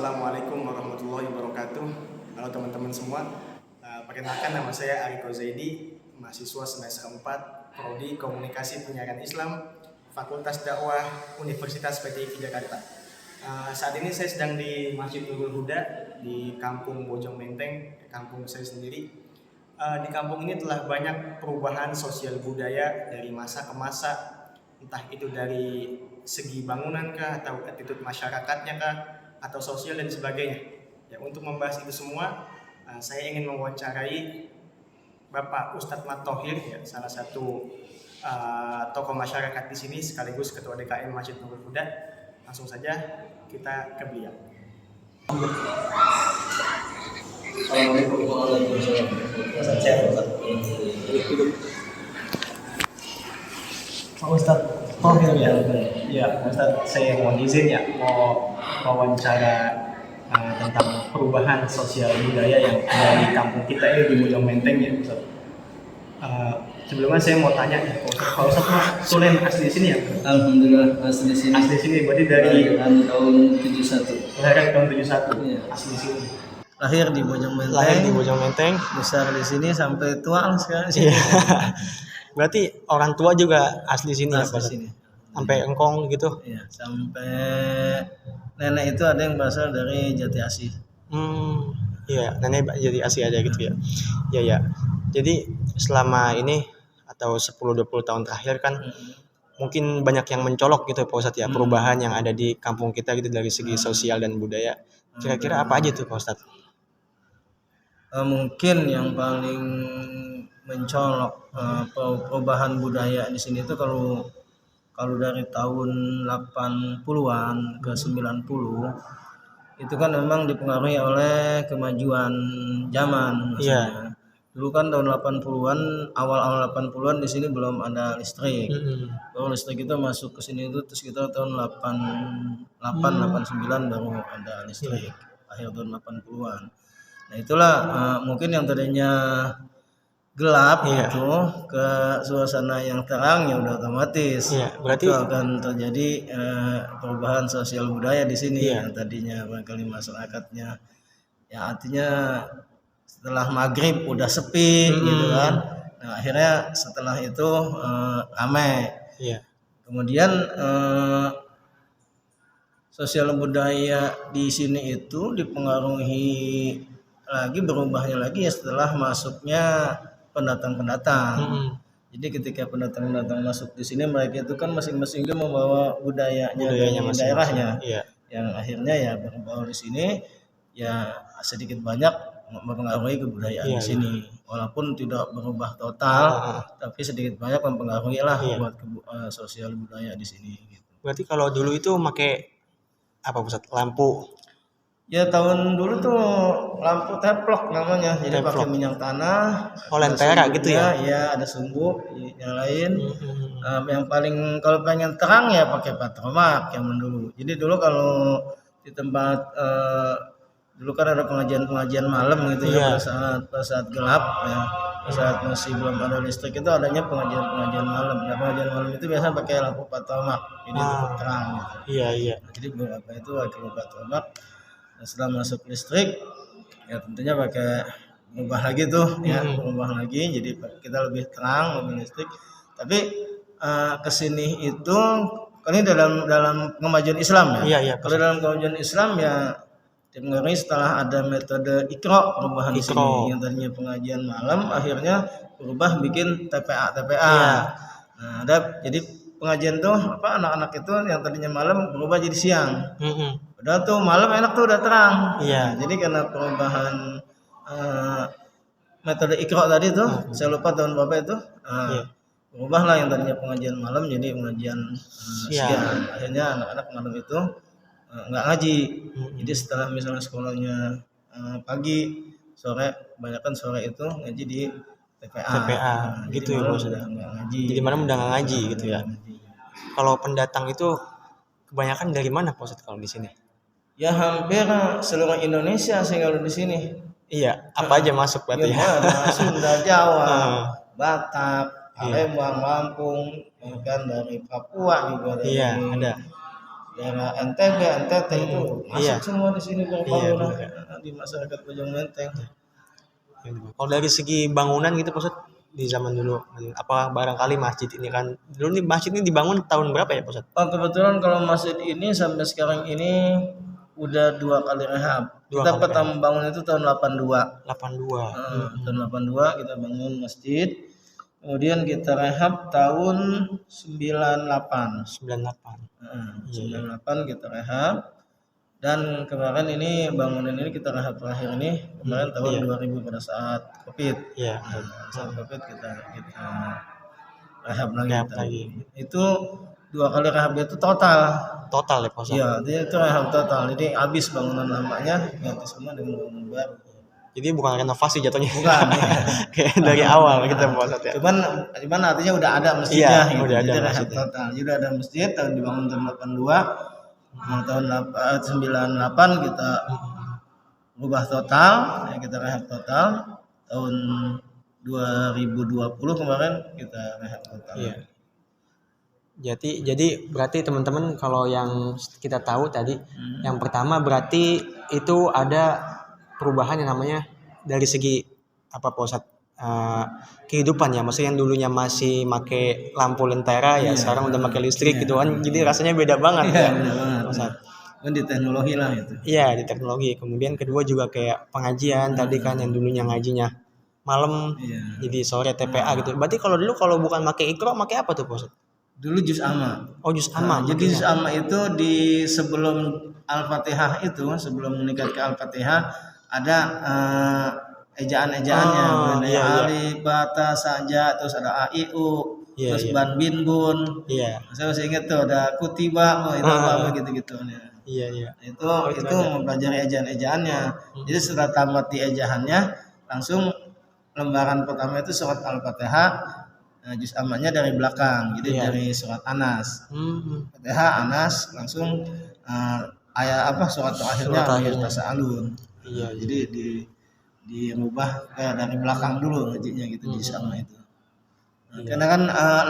Assalamualaikum warahmatullahi wabarakatuh. Halo teman-teman semua. Perkenalkan, nama saya Ariko Zaidi, mahasiswa semester 4 Prodi Komunikasi Penyiaran Islam, Fakultas Dakwah Universitas PTIQ Jakarta. Saat ini saya sedang di Masjid Nurul Huda di Kampung Bojong Menteng, kampung saya sendiri. Di kampung ini telah banyak perubahan sosial budaya dari masa ke masa, entah itu dari segi bangunan kah, atau attitude masyarakatnya kah, atau sosial dan sebagainya. Ya, untuk membahas itu semua, saya ingin mewawancarai Bapak Ustadz Mat Thohir, ya, salah satu tokoh masyarakat di sini sekaligus Ketua DKM Masjid Nurul Huda. Langsung saja kita ke beliau. Assalamualaikum warahmatullahi wabarakatuh. Pak Ustadz Thohir, ya Pak Ustadz, saya mohon izin ya mau wawancara tentang perubahan sosial budaya yang ada di kampung kita ini di Bojong Menteng ya Ustadz. Sebelumnya saya mau tanya ya Pak Ustadz, Pak Tulen asli di sini ya? Alhamdulillah asli sini. Asli sini, berarti dari tahun 71. kelahiran tahun 71. Iya. Asli sini. Lahir di Bojong Menteng. Lahir di Bojong Menteng. Besar di sini sampai tua sekarang di sini. Iya. Berarti orang tua juga asli sini ya Asli Pak? sini. Sampai engkong gitu? Iya, sampai nenek itu ada yang berasal dari Jati Asih. Iya, nenek jadi asli aja gitu ya. Iya ya. Jadi selama ini atau 10-20 tahun terakhir kan mungkin banyak yang mencolok gitu Pak Ustadz ya, perubahan yang ada di kampung kita gitu dari segi sosial dan budaya. Kira-kira apa aja tuh Pak Ustadz? Mungkin yang paling mencolok perubahan budaya di sini itu kalau dari tahun 80-an ke 90 itu kan memang dipengaruhi oleh kemajuan zaman. Iya. Dulu kan tahun 80-an, awal-awal 80-an di sini belum ada listrik. Baru listrik itu masuk ke sini itu sekitar tahun 89 baru ada listrik. Akhir tahun 80-an. Nah, itulah mungkin yang tadinya gelap itu ke suasana yang terang, ya udah otomatis. Berarti itu akan terjadi perubahan sosial budaya di sini yang tadinya barangkali masyarakatnya ya artinya setelah maghrib udah sepi gitu kan. Nah, akhirnya setelah itu ramai. Kemudian sosial budaya di sini itu dipengaruhi lagi, berubahnya lagi ya setelah masuknya pendatang-pendatang. Jadi ketika pendatang-pendatang masuk di sini, mereka itu kan masing-masing juga membawa budayanya dari daerahnya. Yang akhirnya ya berbaur di sini ya sedikit banyak mempengaruhi kebudayaan di sini. Walaupun tidak berubah total, tapi sedikit banyak mempengaruhi lah buat sosial budaya di sini gitu. Berarti kalau dulu itu pakai apa Ustadz? Lampu. Ya tahun dulu tuh lampu teplok namanya, jadi pakai minyak tanah. Lentera gitu ya? Iya, ada sumbu nyalain. Yang paling kalau pengen terang ya pakai patromak yang dulu. Jadi dulu kalau di tempat dulu kan ada pengajian malam gitu ya, pada saat gelap ya, pada saat masih belum ada listrik itu adanya pengajian malam. Nah, pengajian malam itu biasa pakai lampu patromak, jadi terang gitu. Iya. Jadi beberapa itu pakai lampu patromak. Setelah masuk listrik ya tentunya pakai berubah lagi tuh berubah lagi, jadi kita lebih terang, lebih listrik. Tapi kesini itu ini dalam kemajuan Islam ya. Iya. Kalau dalam kemajuan Islam ya dipengaruhi setelah ada metode Iqra, perubahan di sini yang tadinya pengajian malam akhirnya berubah bikin TPA. Nah, jadi pengajian tuh anak-anak itu yang tadinya malam berubah jadi siang. Udah tuh malam enak tuh udah terang. Jadi karena perubahan metode Iqra tadi tuh, saya lupa tahun berapa itu. Berubahlah yang tadinya pengajian malam jadi pengajian siang. Akhirnya anak-anak malam itu nggak ngaji. Jadi setelah misalnya sekolahnya pagi, sore, kebanyakan sore itu ngaji di TPA. Gitu ya Bos. Sudah nggak ngaji. Jadi malam udah nggak ngaji gitu ya. Kalau pendatang itu kebanyakan dari mana Pak Ustadz kalau di sini? Ya hampir seluruh Indonesia sih kalau di sini. Iya, apa aja masuk berarti ya? Sunda, Jawa, Batak, Palembang, Lampung, bahkan dari Papua juga ada. Iya, ada. daerah NTB, NTT itu masuk Iya. semua di sini bangunan benar. di masyarakat Bojong Menteng. Kalau dari segi bangunan gitu Pak Ustadz, di zaman dulu, apa barangkali masjid ini kan dulu nih masjid ini dibangun tahun berapa ya Pak Ustadz? Oh, kebetulan kalau masjid ini sampai sekarang ini udah 2 kali rehab. Dua Kita kali pertama bangun itu tahun 82. 82. Tahun 82 kita bangun masjid. Kemudian kita rehab tahun 98. 98. 98 kita rehab. Dan kemarin ini bangunan ini kita rehab terakhir ini kemarin tahun 2000 pada saat Covid. Iya. Saat Covid kita rehab lagi. Rehab kita. lagi. Itu 2 kali rehab itu total. Total ya Pak Ustadz. Iya, dia itu rehab total. Jadi habis bangunan lamanya ganti semua dengan bangunan baru. Jadi bukan renovasi jatuhnya. Bukan. Kayak dari awal kita Pak Ustadz ya. Cuman artinya udah ada masjidnya Iya, gitu. udah ada Jadi rehab masjidnya. total. Jadi udah ada masjid tahun dibangun tahun 82. Tahun 98 kita rubah total, ya kita rehab total. Tahun 2020 kemarin kita rehab total. Iya. Jadi berarti teman-teman kalau yang kita tahu tadi, yang pertama berarti itu ada perubahan yang namanya dari segi apa Pak Ustadz, kehidupan ya, maksudnya yang dulunya masih make lampu lentera ya sekarang udah pakai listrik gitu kan, jadi rasanya beda banget ya Benar banget. Pak Ustadz. Kan di teknologi lah itu. Iya di teknologi. Kemudian kedua juga kayak pengajian tadi kan yang dulunya ngajinya malam Iya. jadi sore TPA gitu. Berarti kalau dulu kalau bukan pakai Iqra pakai apa tuh Pak Ustadz? Dulu juz amma. Oh juz amma. Jadi juz amma itu di sebelum Al-Fatihah itu, sebelum meningkat ke Al-Fatihah ada ejaan-ejaannya, iya. alif, bata, saja, terus ada aiu, Iya, terus iya. ban bin bun. Iya. Saya masih ingat tuh ada kutiba, itu apa gitu-gitu. Iya. Itu mempelajari ejaan-ejaannya. Jadi setelah tamat di ejaannya, langsung lembaran pertama itu surat Al-Fatihah. Juz ammanya dari belakang, jadi Iya. dari surat Anas. Hmm. Fatihah, Anas, langsung ayat apa surat terakhirnya Surat terakhirnya. Tasalun. Iya. Jadi dirubah dari belakang dulu ngajinya gitu di sama itu. Karena kan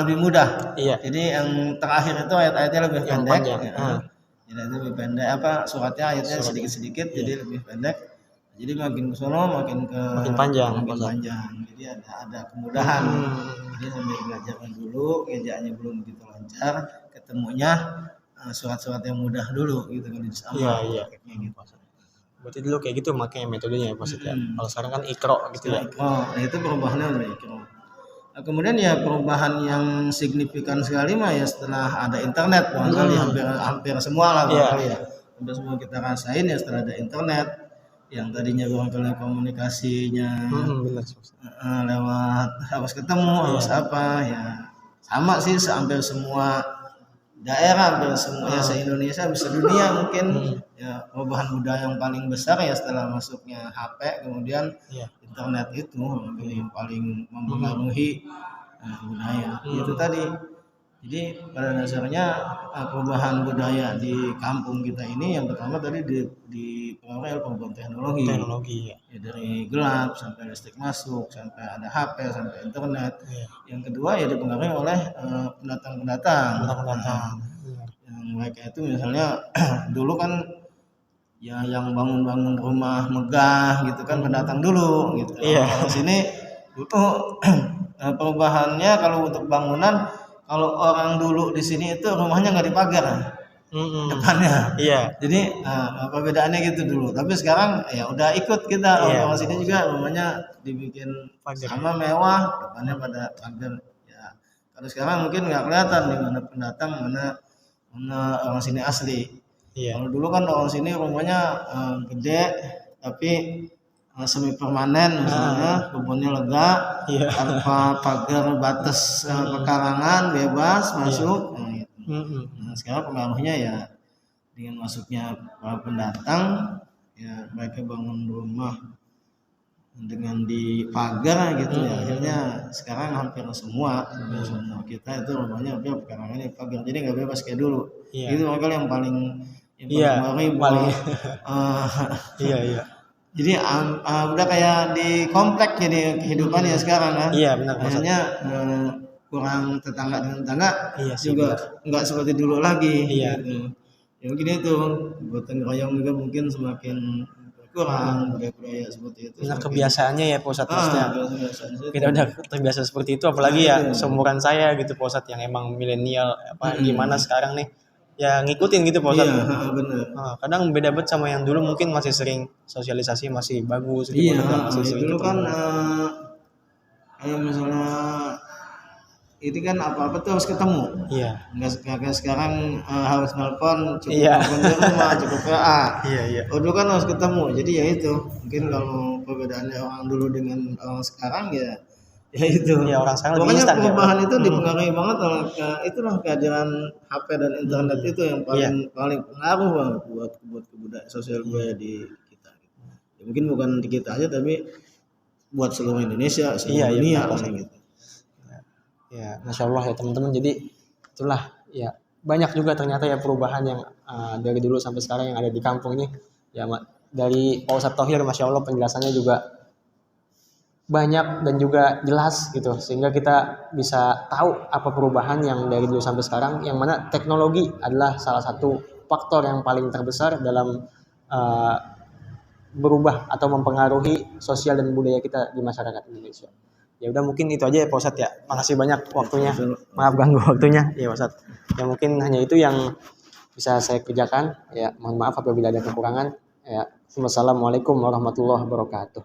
lebih mudah. Iya. Jadi yang terakhir itu ayat-ayatnya lebih Yang pendek. panjang. Jadi itu lebih pendek suratnya ayatnya sedikit-sedikit jadi lebih pendek. Jadi makin ke sono makin panjang. Jadi ada kemudahan. Jadi sambil belajarnya dulu, ngejaannya belum begitu lancar, ketemunya surat-surat yang mudah dulu gitu kan sama. Iya. Gitu. Berarti dulu kayak gitu makanya metodenya ya maksudnya. Kalau sekarang kan Iqra gitu ya. Oh, itu perubahannya dari Iqra. Nah, kemudian ya perubahan yang signifikan sekali mah ya setelah ada internet, barangkali hampir semua lah barangkali ya. Hampir semua kita rasain ya setelah ada internet. Yang tadinya barangkali komunikasinya Benar. lewat harus ketemu harus apa ya sama sih hampir semua daerah hampir semua ya se-Indonesia bisa dunia mungkin ya perubahan budaya yang paling besar ya setelah masuknya HP kemudian internet itu yang paling mempengaruhi budaya itu tadi. Jadi pada dasarnya perubahan budaya di kampung kita ini yang pertama tadi dipengaruhi oleh perubahan teknologi. Ya, dari gelap sampai listrik masuk, sampai ada HP, sampai internet. Yang kedua ya dipengaruhi oleh pendatang-pendatang. Yang mereka itu misalnya dulu kan ya yang bangun-bangun rumah megah gitu kan pendatang dulu gitu. Kalau sini dulu perubahannya kalau untuk bangunan kalau orang dulu di sini itu rumahnya nggak dipagar depannya. Iya. Jadi perbedaannya gitu dulu. Tapi sekarang ya udah ikut kita orang sini juga rumahnya dibikin sama mewah, depannya pada pagar. Ya. Kalau sekarang mungkin nggak kelihatan di mana pendatang, mana orang sini asli. Kalau dulu kan orang sini rumahnya gede, tapi semi permanen misalnya kebunnya lega tanpa pagar batas pekarangan bebas masuk nah, sekarang pengaruhnya ya dengan masuknya para pendatang ya mereka bangun rumah dengan dipagar gitu ya akhirnya sekarang hampir semua kita itu rumahnya hampir pekarangannya pagar jadi nggak bebas kayak dulu itu mereka yang paling jadi udah kayak di komplek jadi kehidupan ya sekarang kan. Iya benar. Maksudnya kurang tetangga dengan tetangga juga nggak seperti dulu lagi. Iya. Gitu. Ya mungkin itu gotong royong juga mungkin semakin kurang budaya-budaya seperti itu. Nah, kebiasaannya ya Pak Ustadz, maksudnya kebiasaan itu. kita udah terbiasa seperti itu, apalagi ya seumuran saya gitu Pak Ustadz, yang emang milenial apa gimana sekarang nih ya ngikutin gitu Pak Ustadz. Iya, benar. Kadang beda banget sama yang dulu, mungkin masih sering sosialisasi masih bagus gitu, Iya, masih sering dulu kan ketemu. misalnya itu kan apa-apa tuh harus ketemu. Iya. Nggak kayak sekarang harus nelpon, cukup Iya. nelpon di rumah, cukup WA. Iya. Oh, dulu kan harus ketemu. Jadi ya itu. Mungkin kalau perbedaannya orang dulu dengan orang sekarang ya itu. Ya orang sekarang lebih Pokoknya instan ya. perubahan itu dipengaruhi banget oleh itulah kehadiran HP dan internet itu yang paling pengaruh banget buat kebudayaan sosial budaya di kita. Ya, mungkin bukan di kita aja tapi buat seluruh Indonesia, seluruh dunia paling gitu. Ya, Masya Allah ya teman-teman. Jadi itulah ya, banyak juga ternyata ya perubahan yang dari dulu sampai sekarang yang ada di kampung ini. Ya dari Pak Ustadz Thohir, Masya Allah penjelasannya juga banyak dan juga jelas gitu, sehingga kita bisa tahu apa perubahan yang dari dulu sampai sekarang, yang mana teknologi adalah salah satu faktor yang paling terbesar dalam berubah atau mempengaruhi sosial dan budaya kita di masyarakat Indonesia. Ya udah mungkin itu aja ya Pak Ustadz ya. Makasih banyak waktunya. Maaf ganggu waktunya ya Pak Ustadz. Ya mungkin hanya itu yang bisa saya kerjakan. Ya mohon maaf apabila ada kekurangan. Ya. Wassalamualaikum warahmatullahi wabarakatuh.